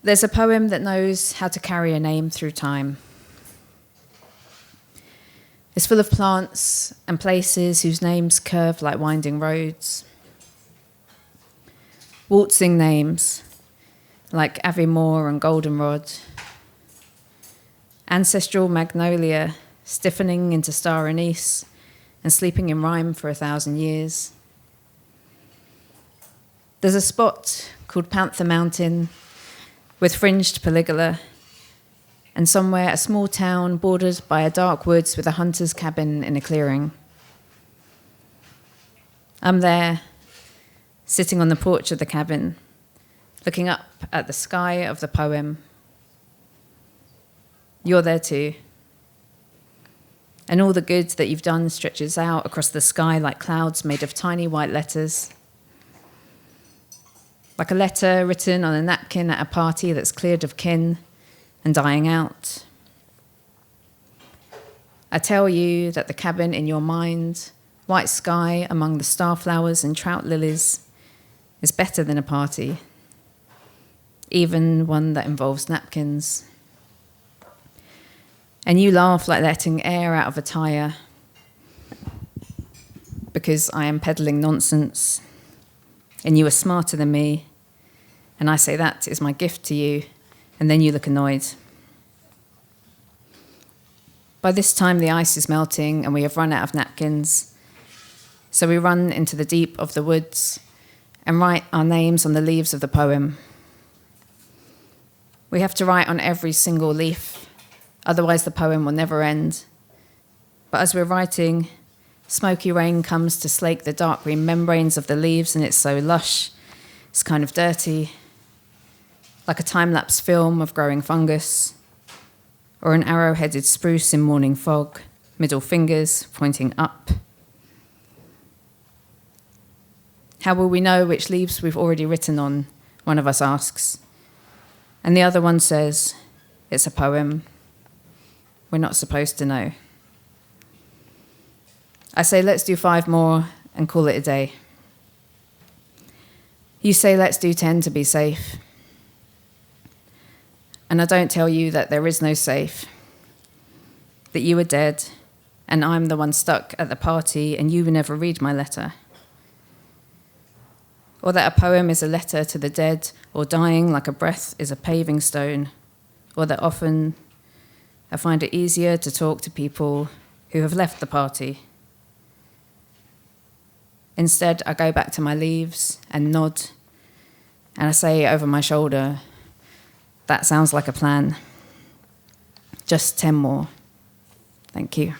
There's a poem that knows how to carry a name through time. It's full of plants and places whose names curve like winding roads. Waltzing names like Aviemore and Goldenrod. Ancestral magnolia stiffening into star anise and sleeping in rhyme for 1,000 years. There's a spot called Panther Mountain with fringed pergola, and somewhere a small town bordered by a dark woods with a hunter's cabin in a clearing. I'm there, sitting on the porch of the cabin, looking up at the sky of the poem. You're there too. And all the good that you've done stretches out across the sky like clouds made of tiny white letters. Like a letter written on a napkin at a party that's cleared of kin and dying out. I tell you that the cabin in your mind, white sky among the starflowers and trout lilies, is better than a party, even one that involves napkins. And you laugh like letting air out of a tire because I am peddling nonsense, and you are smarter than me, and I say that is my gift to you, and then you look annoyed. By this time, the ice is melting, and we have run out of napkins, so we run into the deep of the woods and write our names on the leaves of the poem. We have to write on every single leaf, otherwise the poem will never end. But as we're writing, smoky rain comes to slake the dark green membranes of the leaves, and it's so lush, it's kind of dirty, like a time-lapse film of growing fungus, or an arrow-headed spruce in morning fog, middle fingers pointing up. How will we know which leaves we've already written on? One of us asks. And the other one says, it's a poem. We're not supposed to know. I say, let's do 5 more and call it a day. You say, let's do 10 to be safe. And I don't tell you that there is no safe, that you are dead, and I'm the one stuck at the party, and you will never read my letter. Or that a poem is a letter to the dead, or dying like a breath is a paving stone, or that often I find it easier to talk to people who have left the party. Instead, I go back to my leaves and nod, and I say over my shoulder, that sounds like a plan. Just 10 more. Thank you.